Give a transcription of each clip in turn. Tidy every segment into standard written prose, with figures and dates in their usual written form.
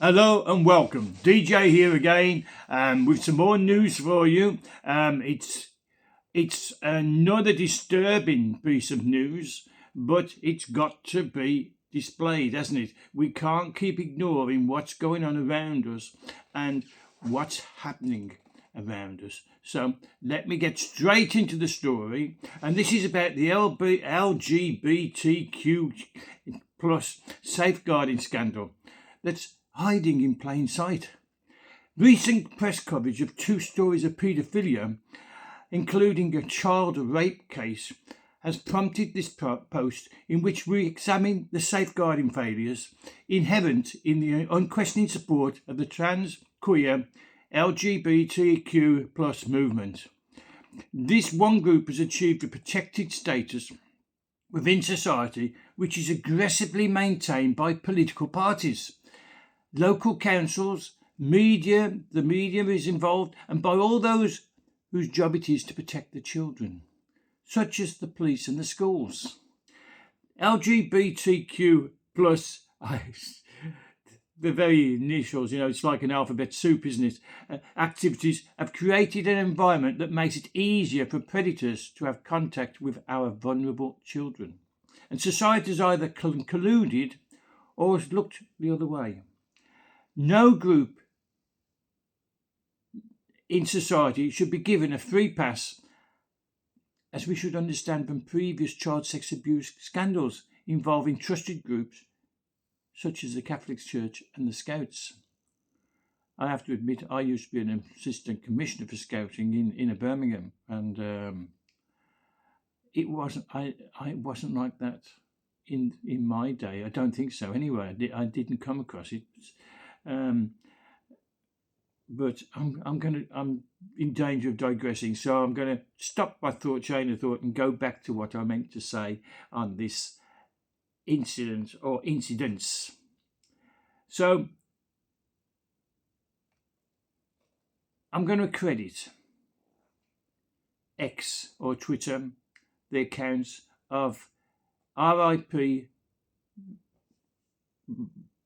Hello and welcome. DJ here again with some more news for you. It's another disturbing piece of news, but it's got to be displayed, hasn't it? We can't keep ignoring what's going on around us and what's happening around us. So let me get straight into the story. And this is about the LGBTQ plus safeguarding scandal that's hiding in plain sight. Recent press coverage of two stories of pedophilia, including a child rape case, has prompted this post in which we examine the safeguarding failures inherent in the unquestioning support of the trans, queer, LGBTQ plus movement. This one group has achieved a protected status within society which is aggressively maintained by political parties, local councils, media, the media is involved, and by all those whose job it is to protect the children, such as the police and the schools. LGBTQ plus, the very initials, it's like an alphabet soup, isn't it? Activities have created an environment that makes it easier for predators to have contact with our vulnerable children. And society has either colluded or has looked the other way. No group in society should be given a free pass, as we should understand from previous child sex abuse scandals involving trusted groups such as the Catholic Church and the Scouts. I have to admit, I used to be an assistant commissioner for Scouting in Birmingham, and it wasn't like that in my day. I don't think so. Anyway, I didn't come across it. But I'm in danger of digressing, so I'm going to stop my chain of thought and go back to what I meant to say on this incident or incidents. So I'm going to credit X or Twitter the accounts of RIP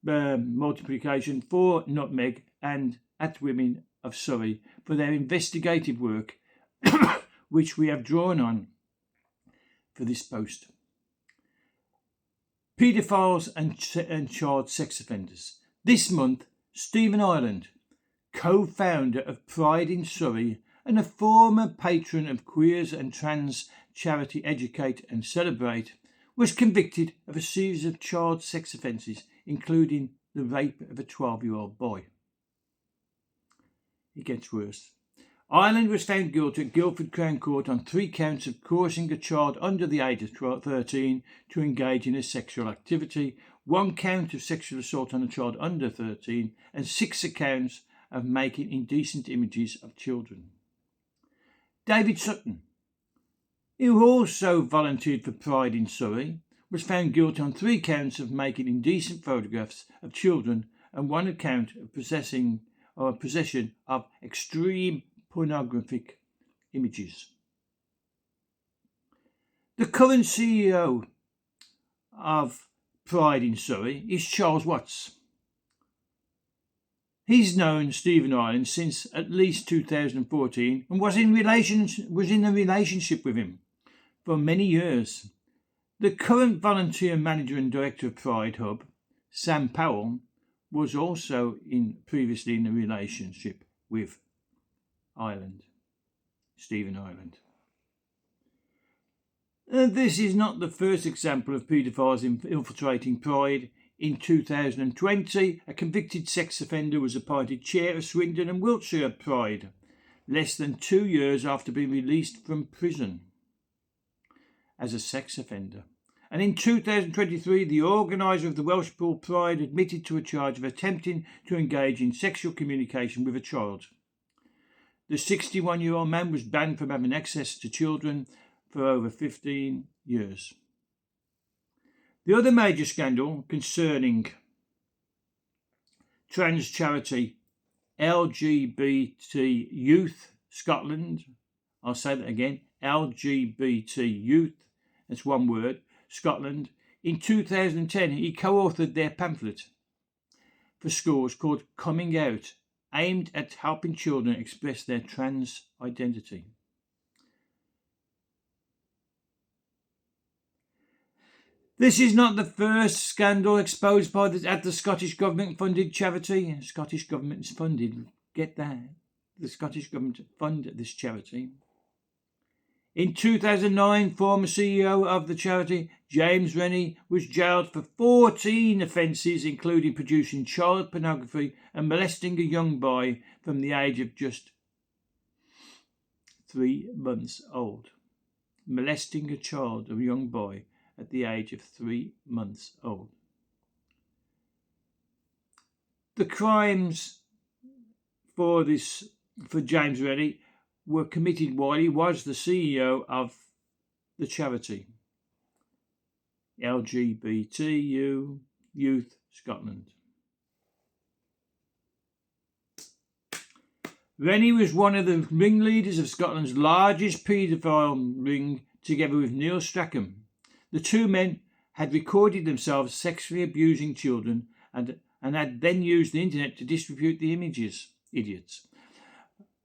multiplication for Nutmeg and at Women of Surrey for their investigative work which we have drawn on for this post. Paedophiles and child sex offenders. This month, Stephen Ireland, co-founder of Pride in Surrey and a former patron of Queers and Trans charity Educate and Celebrate, was convicted of a series of child sex offences, including the rape of a 12-year-old boy. It gets worse. Ireland was found guilty at Guildford Crown Court on 3 counts of causing a child under the age of 13 to engage in a sexual activity, 1 count of sexual assault on a child under 13, and 6 accounts of making indecent images of children. David Sutton, who also volunteered for Pride in Surrey, was found guilty on 3 counts of making indecent photographs of children and 1 account of possession of extreme pornographic images. The current CEO of Pride in Surrey is Charles Watts. He's known Stephen Ireland since at least 2014 and was in a relationship with him for many years. The current volunteer manager and director of Pride Hub, Sam Powell, was also previously in a relationship with Stephen Ireland. This is not the first example of paedophiles infiltrating Pride. In 2020, a convicted sex offender was appointed chair of Swindon and Wiltshire Pride, less than 2 years after being released from prison as a sex offender. And in 2023, the organiser of the Welsh Pool Pride admitted to a charge of attempting to engage in sexual communication with a child. The 61-year-old man was banned from having access to children for over 15 years. The other major scandal concerning trans charity LGBT Youth Scotland, I'll say that again, LGBT Youth, that's one word, Scotland. In 2010, he co-authored their pamphlet, for schools called Coming Out, aimed at helping children express their trans identity. This is not the first scandal exposed at the Scottish government-funded charity. Scottish government is funded. Get that. The Scottish government funded this charity. In 2009, former CEO of the charity, James Rennie, was jailed for 14 offences, including producing child pornography and molesting a young boy from the age of just 3 months old. Molesting a young boy at the age of 3 months old. The crimes for James Rennie were committed while he was the CEO of the charity LGBT Youth Scotland. Rennie was one of the ringleaders of Scotland's largest paedophile ring, together with Neil Strachan. The two men had recorded themselves sexually abusing children and had then used the internet to distribute the images. Idiots.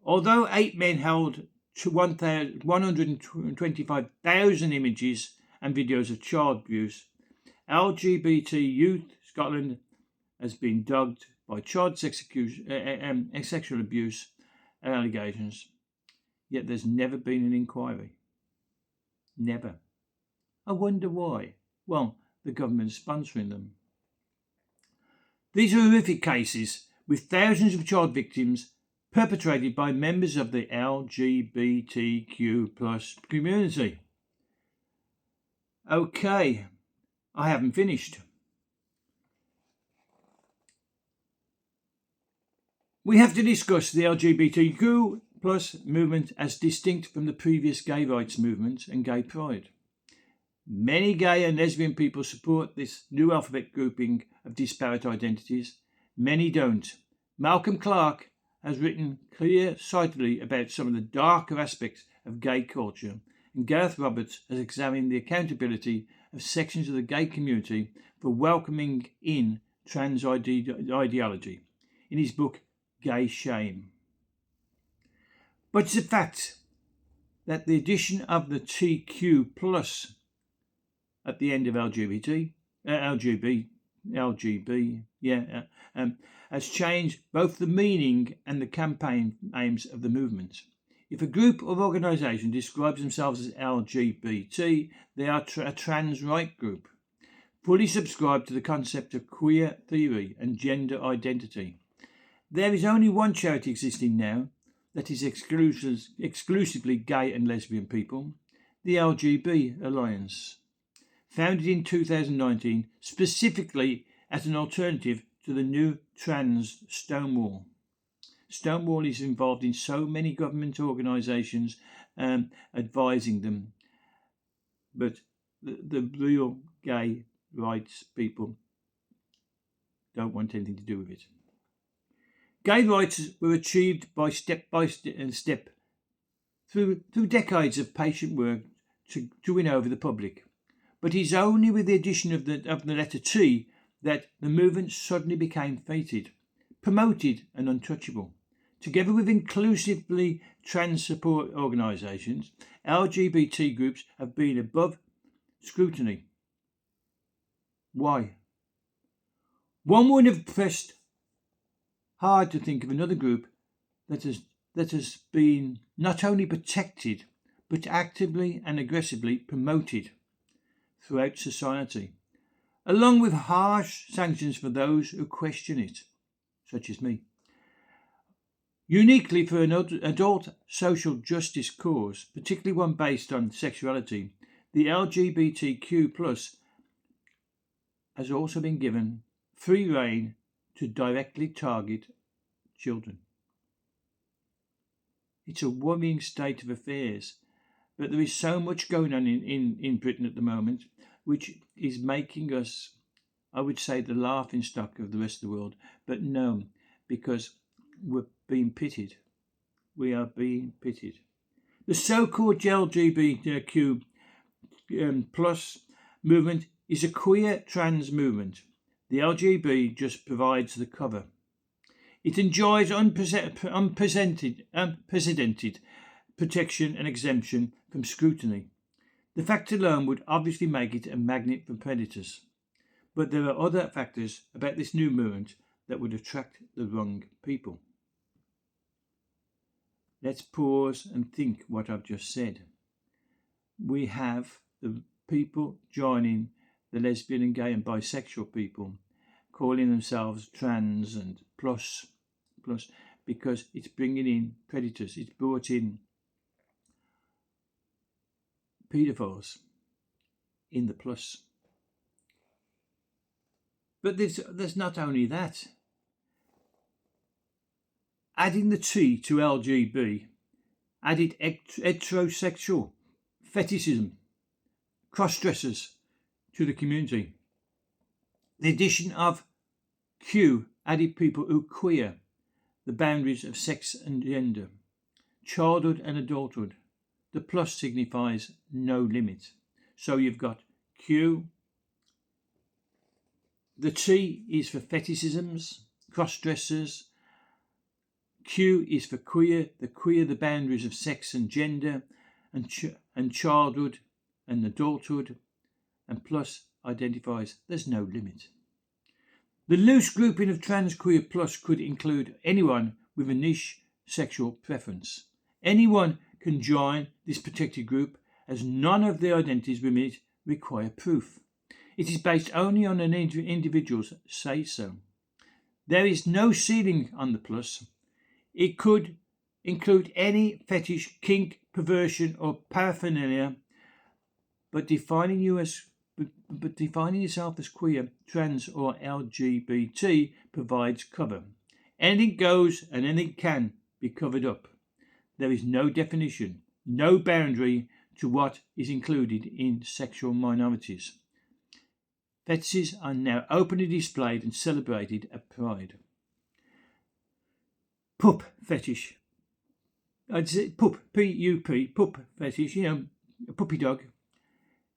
Although 8 men held 125,000 images and videos of child abuse, LGBT Youth Scotland has been dogged by child sexual abuse allegations, yet there's never been an inquiry. Never. I wonder why. Well, the government's sponsoring them. These are horrific cases with thousands of child victims perpetrated by members of the LGBTQ+ community. Okay, I haven't finished. We have to discuss the LGBTQ+ movement as distinct from the previous gay rights movement and gay pride. Many gay and lesbian people support this new alphabet grouping of disparate identities. Many don't. Malcolm Clark has written clear-sightedly about some of the darker aspects of gay culture, and Gareth Roberts has examined the accountability of sections of the gay community for welcoming in trans ideology in his book Gay Shame. But it's a fact that the addition of the TQ+ at the end of LGB, has changed both the meaning and the campaign aims of the movement. If a group or organisation describes themselves as LGBT, they are a trans right group, fully subscribed to the concept of queer theory and gender identity. There is only one charity existing now that is exclusively gay and lesbian people, the LGBT Alliance, founded in 2019 specifically as an alternative to the new trans Stonewall. Stonewall is involved in so many government organisations advising them, but the real gay rights people don't want anything to do with it. Gay rights were achieved by step through decades of patient work to win over the public. But it's only with the addition of the letter T that the movement suddenly became fated, promoted and untouchable. Together with inclusively trans support organisations, LGBT groups have been above scrutiny. Why? One would have pressed hard to think of another group that has been not only protected but actively and aggressively promoted throughout society, along with harsh sanctions for those who question it, such as me. Uniquely for an adult social justice cause, particularly one based on sexuality, the LGBTQ+ has also been given free rein to directly target children. It's a worrying state of affairs, but there is so much going on in Britain at the moment, which is making us, I would say, the laughing stock of the rest of the world. But no, because we're being pitied. We are being pitied. The so-called LGBTQ+ movement is a queer trans movement. The LGB just provides the cover. It enjoys unprecedented protection and exemption from scrutiny. The fact alone would obviously make it a magnet for predators. But there are other factors about this new movement that would attract the wrong people. Let's pause and think what I've just said. We have the people joining the lesbian and gay and bisexual people, calling themselves trans and plus, because it's bringing in predators. It's brought in pedophiles in the plus. But there's not only that. Adding the T to LGB added heterosexual, fetishism, cross-dressers to the community. The addition of Q added people who queer the boundaries of sex and gender, childhood and adulthood. The plus signifies no limit. So you've got Q. The T is for fetishisms, cross-dressers. Q is for queer, the boundaries of sex and gender, and childhood and adulthood, and plus identifies there's no limit. The loose grouping of trans queer plus could include anyone with a niche sexual preference. Anyone can join this protected group, as none of the identities within it require proof. It is based only on an individual's say so. There is no ceiling on the plus. It could include any fetish, kink, perversion or paraphernalia, but defining yourself as queer, trans or LGBT provides cover. Anything goes and anything can be covered up. There is no definition, no boundary to what is included in sexual minorities. Fetishes are now openly displayed and celebrated at Pride. Pup fetish. I'd say pup, P-U-P, pup fetish, a puppy dog.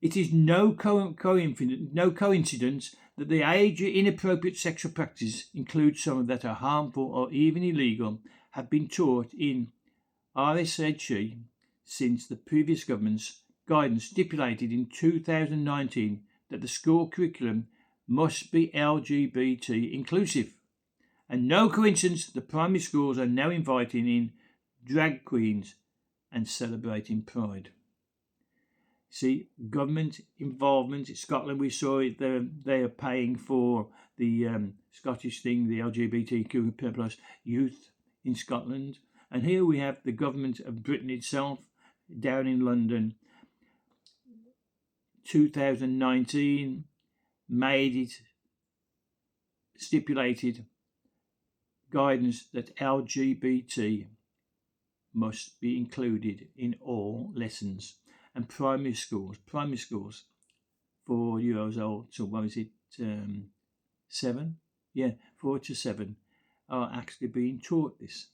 It is no coincidence that the age of inappropriate sexual practices include some that are harmful or even illegal, have been taught in RSHE since the previous government's guidance stipulated in 2019 that the school curriculum must be LGBT inclusive. And no coincidence the primary schools are now inviting in drag queens and celebrating Pride. See, government involvement in Scotland, we saw it, they are paying for the Scottish thing, the LGBTQ plus youth in Scotland. And here we have the government of Britain itself down in London, 2019, made it stipulated guidance that LGBT must be included in all lessons. And primary schools, 4 years old, so what is it, 7? Yeah, 4 to 7 are actually being taught this.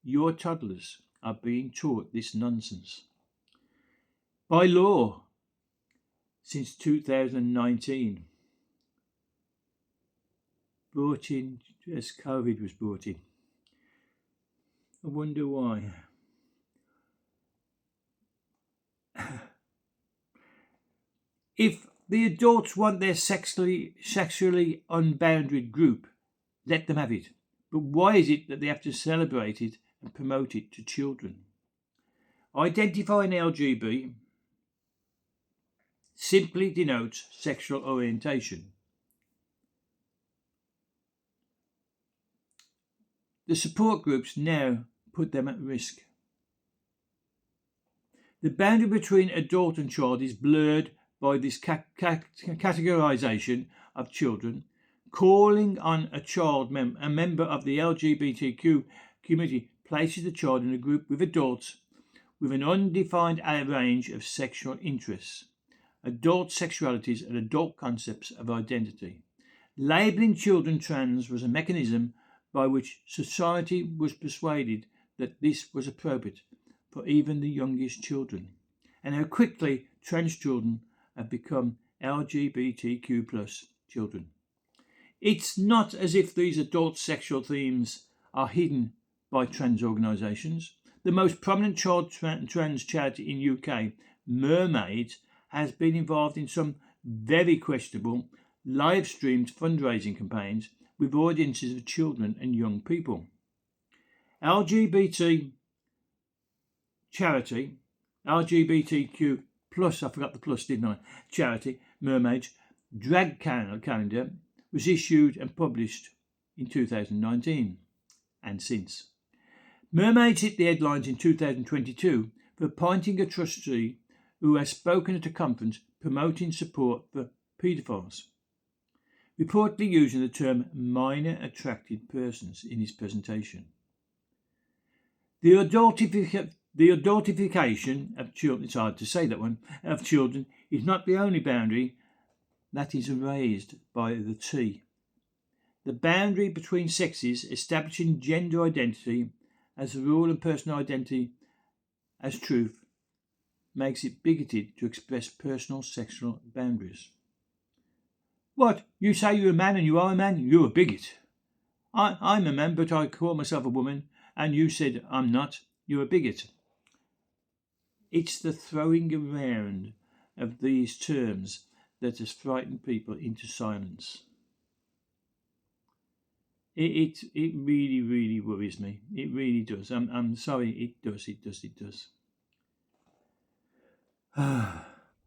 Your toddlers are being taught this nonsense. By law, since 2019, brought in as COVID was brought in. I wonder why. If the adults want their sexually unbounded group, let them have it. But why is it that they have to celebrate it and promote it to children? Identifying LGB simply denotes sexual orientation. The support groups now put them at risk. The boundary between adult and child is blurred by this categorization of children. Calling on a child, a member of the LGBTQ community, places the child in a group with adults with an undefined range of sexual interests, adult sexualities and adult concepts of identity. Labelling children trans was a mechanism by which society was persuaded that this was appropriate for even the youngest children, and how quickly trans children have become LGBTQ plus children. It's not as if these adult sexual themes are hidden by trans organisations. The most prominent child trans charity in UK, Mermaids, has been involved in some very questionable live-streamed fundraising campaigns with audiences of children and young people. LGBT charity, LGBTQ plus, I forgot the plus, didn't I? Charity, Mermaids, drag calendar was issued and published in 2019 and since. Mermaids hit the headlines in 2022 for appointing a trustee who has spoken at a conference promoting support for paedophiles, reportedly using the term minor attracted persons in his presentation. The adultification of children, it's hard to say that one, of children is not the only boundary that is erased by the T. The boundary between sexes, establishing gender identity as a rule and personal identity as truth, makes it bigoted to express personal sexual boundaries. What? You say you're a man and you are a man? You're a bigot. I'm a man, but I call myself a woman, and you said I'm not. You're a bigot. It's the throwing around of these terms that has frightened people into silence. It really, really worries me. It really does. I'm sorry. It does.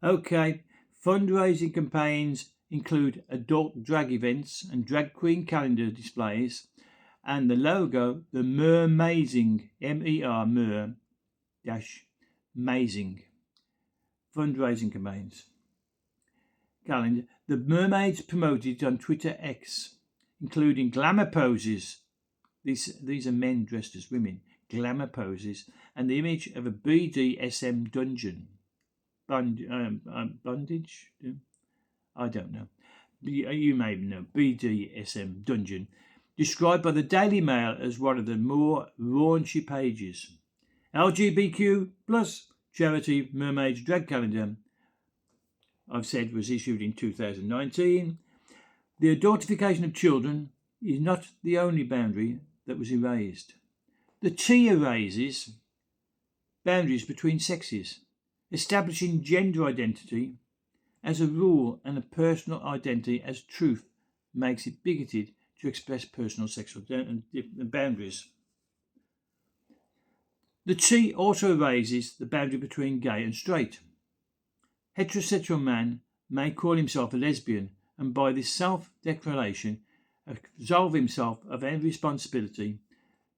Okay. Fundraising campaigns include adult drag events and drag queen calendar displays, and the logo, the Mermazing, MER, Mer-Mazing fundraising campaigns. Calendar. The Mermaids promoted on Twitter X, including glamour poses. These are men dressed as women. Glamour poses and the image of a BDSM dungeon. Bondage? I don't know. You may know. BDSM dungeon. Described by the Daily Mail as one of the more raunchy pages. LGBTQ plus charity Mermaids drag calendar, I've said, was issued in 2019. The adultification of children is not the only boundary that was erased. The T erases boundaries between sexes, establishing gender identity as a rule and a personal identity as truth, makes it bigoted to express personal sexual boundaries. The T also erases the boundary between gay and straight. Heterosexual man may call himself a lesbian and by this self-declaration absolve himself of any responsibility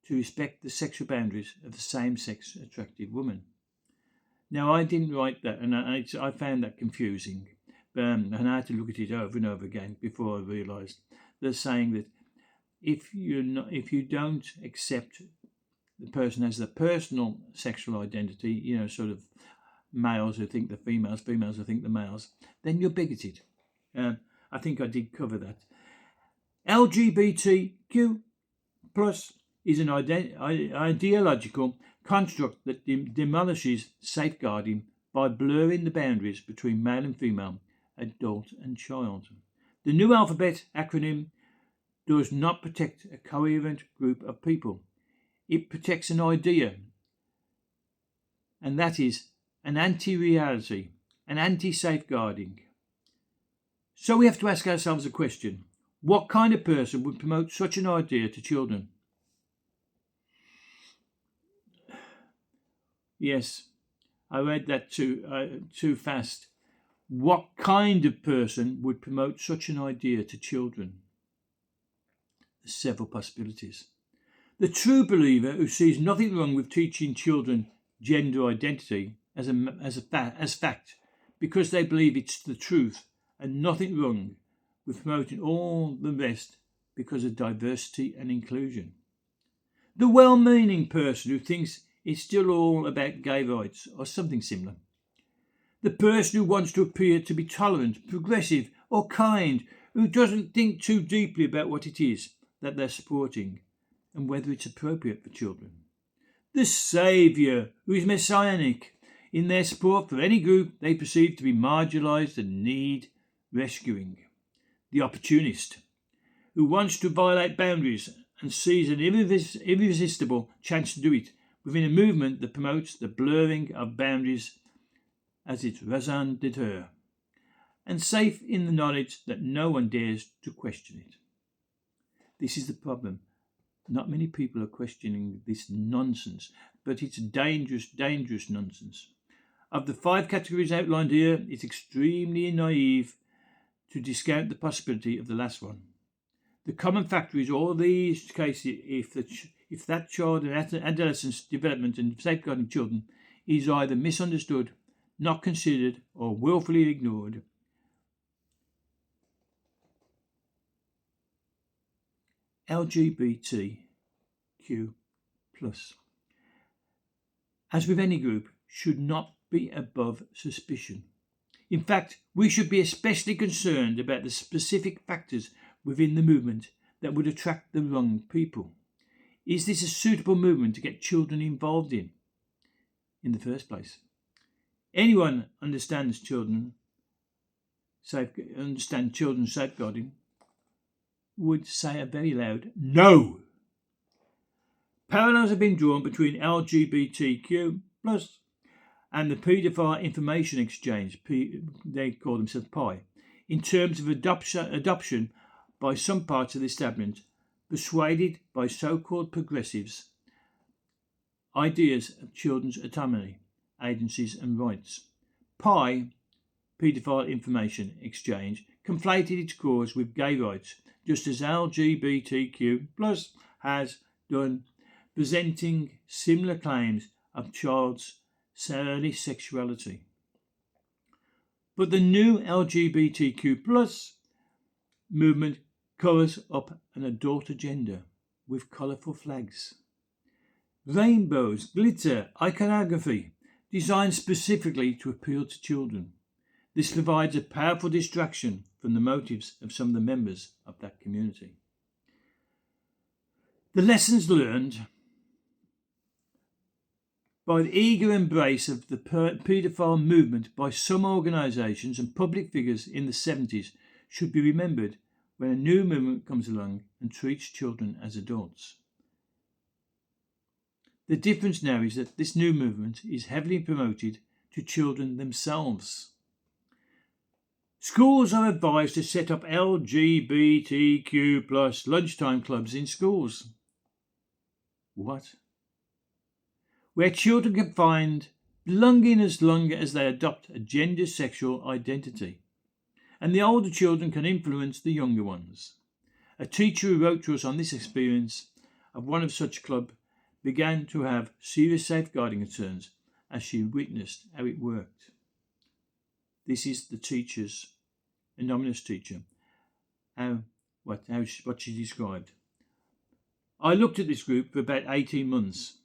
to respect the sexual boundaries of the same-sex attracted woman. Now, I didn't write that, and I found that confusing, and I had to look at it over and over again before I realised they're saying that if you don't accept the person as the personal sexual identity, sort of males who think the females who think the males, then you're bigoted. I think I did cover that. LGBTQ plus is an ideological construct that demolishes safeguarding by blurring the boundaries between male and female, adult and child. The new alphabet acronym does not protect a coherent group of people. It protects an idea, and that is an anti-reality, an anti-safeguarding. So we have to ask ourselves a question. What kind of person would promote such an idea to children? Yes, I read that too fast. What kind of person would promote such an idea to children? There's several possibilities. The true believer who sees nothing wrong with teaching children gender identity as fact because they believe it's the truth, and nothing wrong with promoting all the rest because of diversity and inclusion. The well-meaning person who thinks it's still all about gay rights or something similar. The person who wants to appear to be tolerant, progressive or kind, who doesn't think too deeply about what it is that they're supporting and whether it's appropriate for children. The saviour who is messianic in their support for any group they perceive to be marginalised and need rescuing. The opportunist who wants to violate boundaries and sees an irresistible chance to do it within a movement that promotes the blurring of boundaries as its raison d'etre, and safe in the knowledge that no one dares to question it. This is the problem. Not many people are questioning this nonsense, but it's dangerous, dangerous nonsense. Of the 5 categories outlined here, it's extremely naive to discount the possibility of the last one. The common factor is all these cases if that child and adolescent's development and safeguarding children is either misunderstood, not considered, or willfully ignored. LGBTQ+. As with any group, should not be above suspicion. In fact, we should be especially concerned about the specific factors within the movement that would attract the wrong people. Is this a suitable movement to get children involved in the first place? Anyone understands children safeguarding would say a very loud no. Parallels have been drawn between LGBTQ+ and the Paedophile Information Exchange, they call themselves PI, in terms of adoption by some parts of the establishment, persuaded by so-called progressives, ideas of children's autonomy, agencies and rights. PI, Paedophile Information Exchange, conflated its cause with gay rights, just as LGBTQ+ has done, presenting similar claims of child's early sexuality. But the new LGBTQ+ movement covers up an adult agenda with colourful flags, rainbows, glitter, iconography, designed specifically to appeal to children. This provides a powerful distraction from the motives of some of the members of that community. The lessons learned by the eager embrace of the paedophile movement by some organisations and public figures in the 70s should be remembered when a new movement comes along and treats children as adults. The difference now is that this new movement is heavily promoted to children themselves. Schools are advised to set up LGBTQ+ lunchtime clubs in schools. What? Where children can find belonging as long as they adopt a gender sexual identity, and the older children can influence the younger ones. A teacher who wrote to us on this experience of one of such clubs began to have serious safeguarding concerns as she witnessed how it worked. This is the teacher's anonymous teacher, what she described. I looked at this group for about 18 months.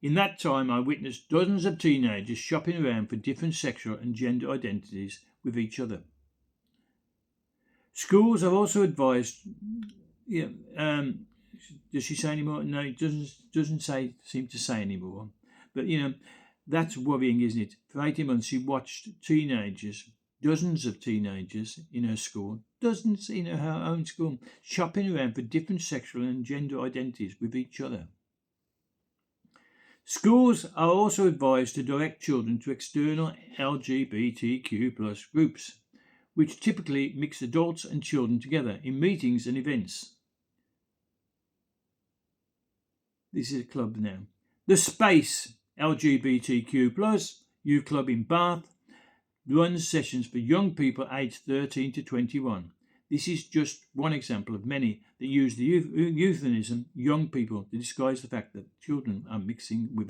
In that time, I witnessed dozens of teenagers shopping around for different sexual and gender identities with each other. Schools are also advised. Does she say any more? No, it doesn't seem to say anymore. But that's worrying, isn't it? For 18 months, she watched teenagers, dozens of teenagers in her school, dozens in her own school, shopping around for different sexual and gender identities with each other. Schools are also advised to direct children to external LGBTQ+ groups, which typically mix adults and children together in meetings and events. This is a club now. The Space LGBTQ+ Youth Club in Bath runs sessions for young people aged 13 to 21. This is just one example of many that use the euphemism young people to disguise the fact that children are mixing with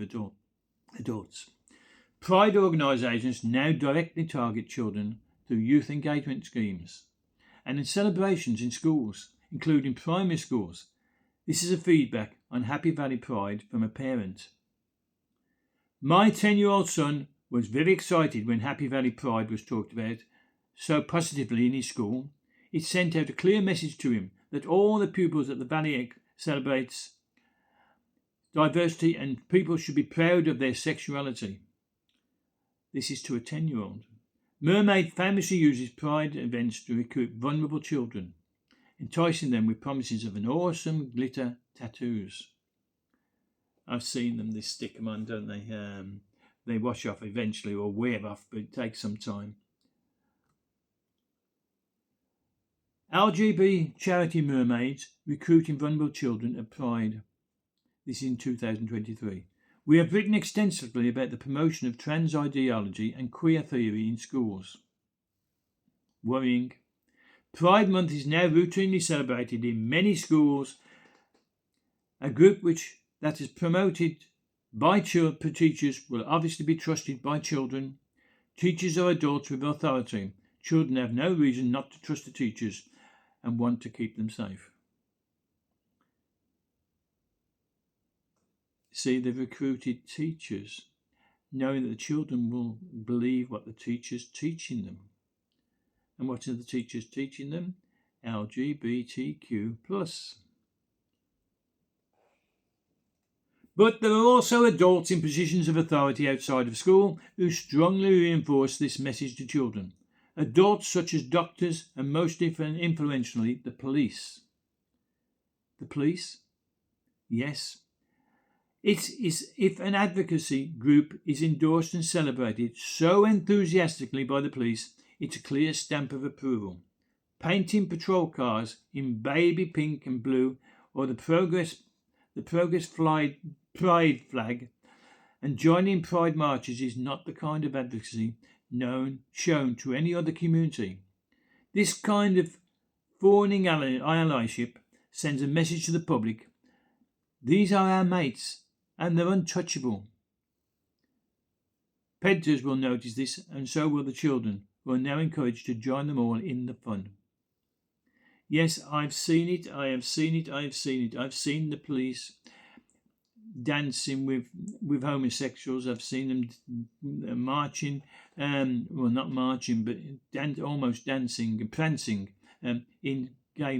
adults. Pride organisations now directly target children through youth engagement schemes and in celebrations in schools, including primary schools. This is a feedback on Happy Valley Pride from a parent. My 10-year-old son was very excited when Happy Valley Pride was talked about so positively in his school. It sent out a clear message to him that all the pupils at the Valley celebrates diversity and people should be proud of their sexuality. This is to a 10-year-old. Mermaid famously uses pride events to recruit vulnerable children. enticing them with promises of an awesome glitter tattoos. I've seen them, they stick them on, don't they? They wash off eventually or wear off, but it takes some time. LGBT charity mermaids recruiting vulnerable children at Pride. This is in 2023. We have written extensively about the promotion of trans ideology and queer theory in schools. Worrying. Pride Month is now routinely celebrated in many schools. A group that is promoted by teachers will obviously be trusted by children. Teachers are adults with authority. Children have no reason not to trust the teachers and want to keep them safe. See, they've recruited teachers, knowing that the children will believe what the teacher's teaching them. And what are the teachers teaching them? LGBTQ+. But there are also adults in positions of authority outside of school who strongly reinforce this message to children. Adults such as doctors and most influentially the police. The police? Yes. It is if an advocacy group is endorsed and celebrated so enthusiastically by the police, it's a clear stamp of approval. Painting patrol cars in baby pink and blue, or the Progress Pride flag, and joining Pride marches is not the kind of advocacy shown to any other community. This kind of fawning allyship sends a message to the public. These are our mates, and they're untouchable. Predators will notice this, and so will the children, who are now encouraged to join them all in the fun. Yes, I've seen it. I've seen the police dancing with homosexuals. I've seen them marching, well, not marching, but almost dancing and prancing in gay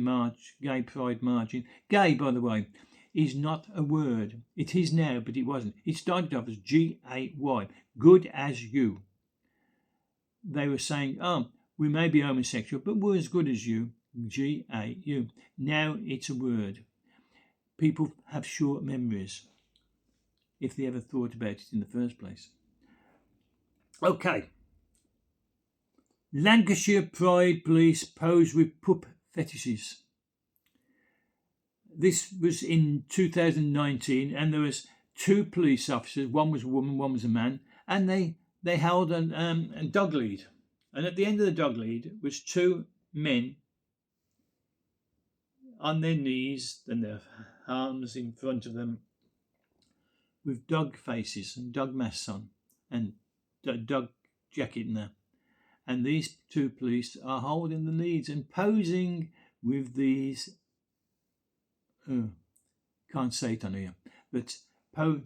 pride marching. Gay, by the way, is not a word. It is now, but it wasn't. It started off as G-A-Y, good as you. They were saying, oh, we may be homosexual, but we're as good as you, G-A-U. Now it's a word. People have short memories, if they ever thought about it in the first place. Okay. Lancashire Pride Police pose with pup fetishes. This was in 2019, and there was 2 police officers. One was a woman, one was a man, and they held a dog lead. And at the end of the dog lead was 2 men on their knees and their arms in front of them with dog faces and dog masks on and dog jacket and that. And these 2 police are holding the leads and posing with these, can't say it on here, but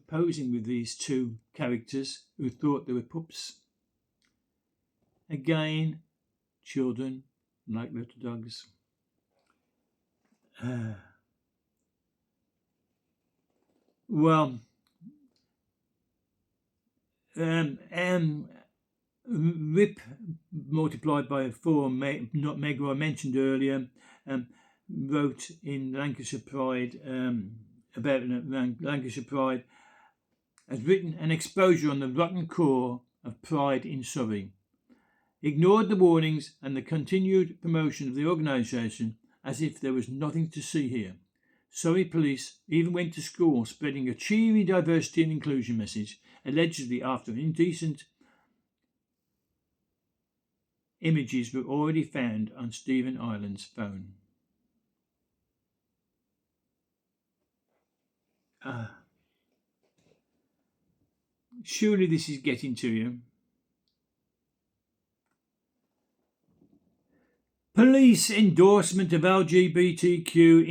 posing with these 2 characters who thought they were pups. Again, children like little dogs. Well, RIP multiplied by 4, not Meg, who I mentioned earlier, wrote in Lancashire Pride about Lancashire Pride, has written an exposure on the rotten core of Pride in Surrey. Ignored the warnings and the continued promotion of the organisation as if there was nothing to see here. Surrey police even went to school spreading a cheery diversity and inclusion message, allegedly after indecent images were already found on Stephen Ireland's phone. Surely this is getting to you. Police endorsement of LGBTQ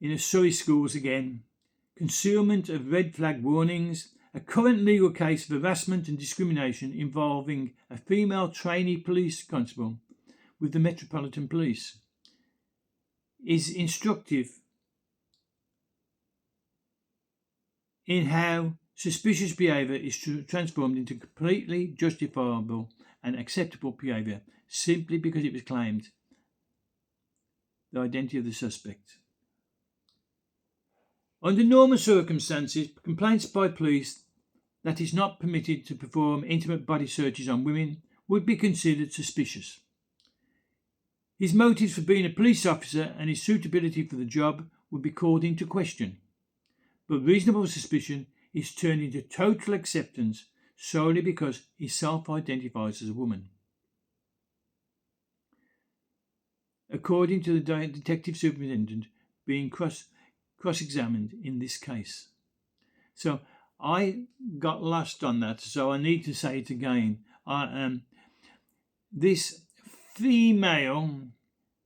in a Surrey schools again. Concealment of red flag warnings. A current legal case of harassment and discrimination involving a female trainee police constable with the Metropolitan Police is instructive in how suspicious behaviour is transformed into completely justifiable and acceptable behaviour simply because it was claimed the identity of the suspect. Under normal circumstances, complaints by police that is not permitted to perform intimate body searches on women would be considered suspicious. His motives for being a police officer and his suitability for the job would be called into question. But reasonable suspicion is turned into total acceptance solely because he self-identifies as a woman. According to the detective superintendent being cross-examined in this case. So I got lost on that, so I need to say it again. This female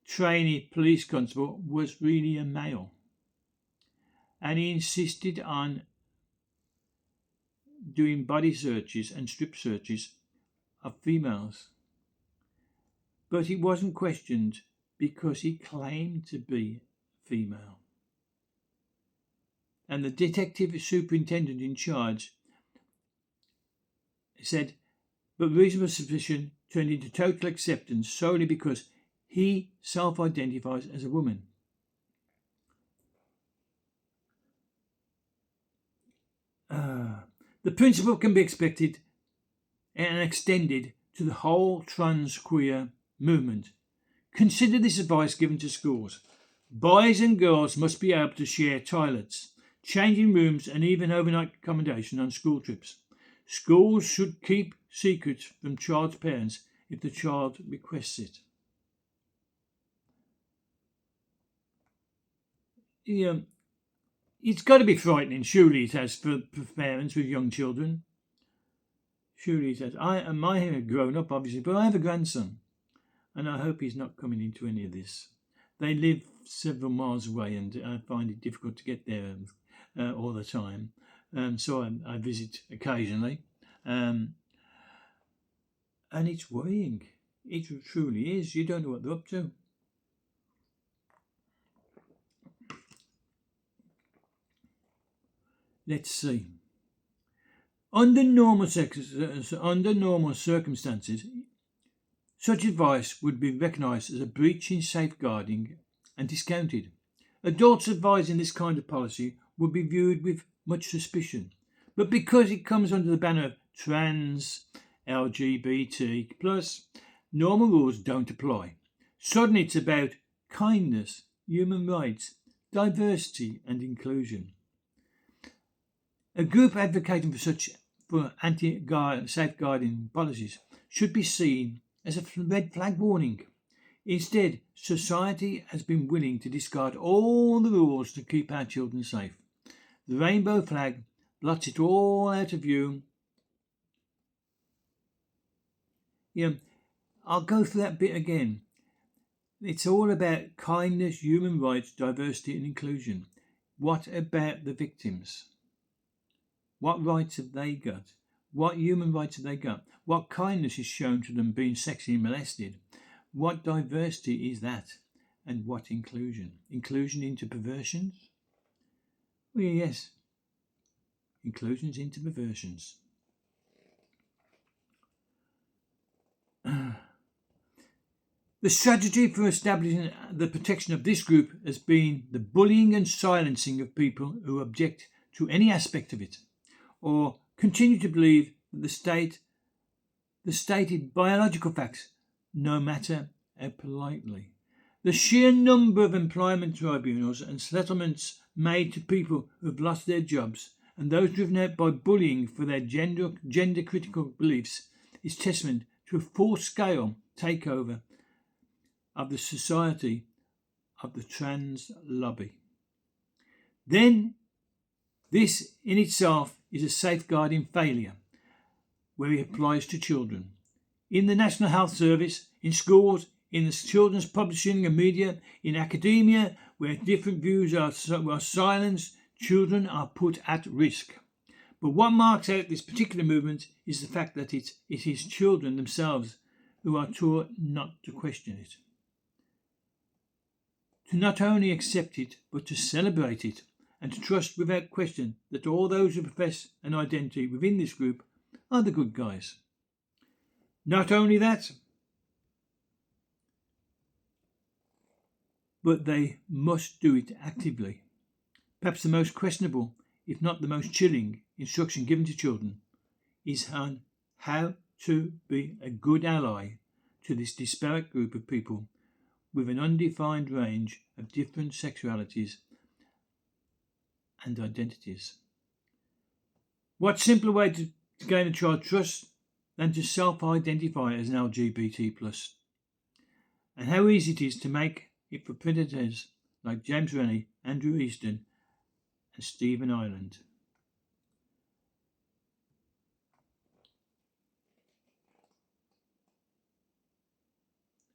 trainee police constable was really a male, and he insisted on doing body searches and strip searches of females. But he wasn't questioned because he claimed to be female. And the detective superintendent in charge said, but reasonable suspicion turned into total acceptance solely because he self-identifies as a woman. The principle can be expected and extended to the whole trans queer movement. Consider this advice given to schools. Boys and girls must be able to share toilets, changing rooms and even overnight accommodation on school trips. Schools should keep secrets from child's parents if the child requests it. It's got to be frightening, surely it has, for parents with young children. Surely it has. I have grown up, obviously, but I have a grandson, and I hope he's not coming into any of this. They live several miles away, and I find it difficult to get there all the time. So I visit occasionally, and it's worrying. It truly is. You don't know what they're up to. Let's see. Under normal circumstances, such advice would be recognised as a breach in safeguarding and discounted. Adults advising this kind of policy would be viewed with much suspicion. But because it comes under the banner of trans, LGBT+, normal rules don't apply. Suddenly it's about kindness, human rights, diversity and inclusion. A group advocating for anti-safeguarding policies should be seen as a red flag warning. Instead, society has been willing to discard all the rules to keep our children safe. The rainbow flag blots it all out of view. I'll go through that bit again. It's all about kindness, human rights, diversity and inclusion. What about the victims? What rights have they got? What human rights have they got? What kindness is shown to them being sexually molested? What diversity is that? And what inclusion? Inclusion into perversions? Well, yes. Inclusions into perversions. The strategy for establishing the protection of this group has been the bullying and silencing of people who object to any aspect of it, or continue to believe that the stated biological facts, no matter how politely. The sheer number of employment tribunals and settlements made to people who have lost their jobs and those driven out by bullying for their gender critical beliefs is testament to a full-scale takeover of the society of the trans lobby. Then, this in itself is a safeguarding failure where it applies to children. In the National Health Service, in schools, in the children's publishing and media, in academia, where different views are silenced, children are put at risk. But what marks out this particular movement is the fact that it is children themselves who are taught not to question it. To not only accept it, but to celebrate it, and to trust without question that all those who profess an identity within this group are the good guys. Not only that, but they must do it actively. Perhaps the most questionable, if not the most chilling, instruction given to children is on how to be a good ally to this disparate group of people with an undefined range of different sexualities and identities. What simpler way to gain a child's trust than to self-identify as an LGBT+. And how easy it is to make it for predators like James Rennie, Andrew Easton and Stephen Ireland.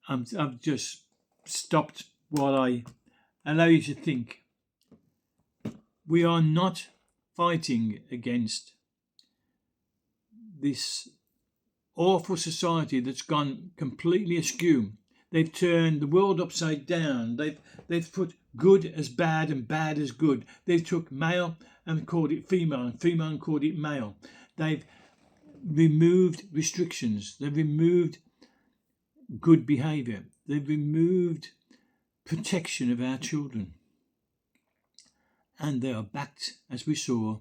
I've just stopped while I allow you to think. We are not fighting against this awful society that's gone completely askew. They've turned the world upside down. They've put good as bad and bad as good. They've took male and called it female and female and called it male. They've removed restrictions. They've removed good behaviour. They've removed protection of our children. And they are backed, as we saw.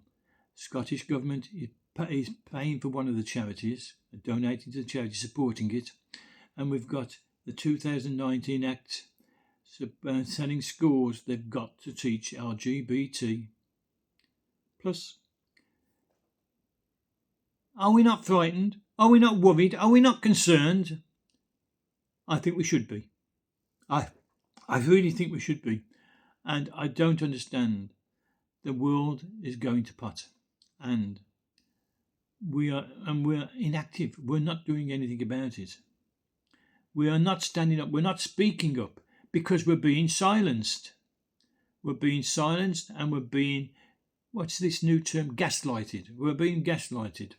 Scottish Government is paying for one of the charities, donating to the charity, supporting it. And we've got the 2019 Act telling schools they've got to teach LGBT+. Are we not frightened? Are we not worried? Are we not concerned? I think we should be. I really think we should be. And I don't understand. The world is going to pot. And we're inactive. We're not doing anything about it. We are not standing up. We're not speaking up because we're being silenced. We're being silenced and we're being, what's this new term? Gaslighted. We're being gaslighted.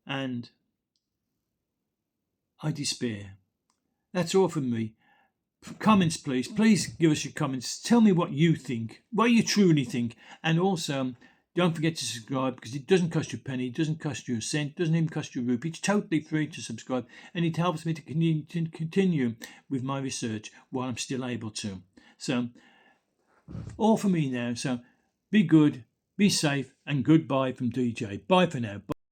And I despair. That's all from me. Comments, please. Please give us your comments. Tell me what you think, what you truly think. And also, don't forget to subscribe because it doesn't cost you a penny, it doesn't cost you a cent, it doesn't even cost you a rupee. It's totally free to subscribe and it helps me to continue with my research while I'm still able to. So, all for me now. So, be good, be safe, and goodbye from DJ. Bye for now. Bye.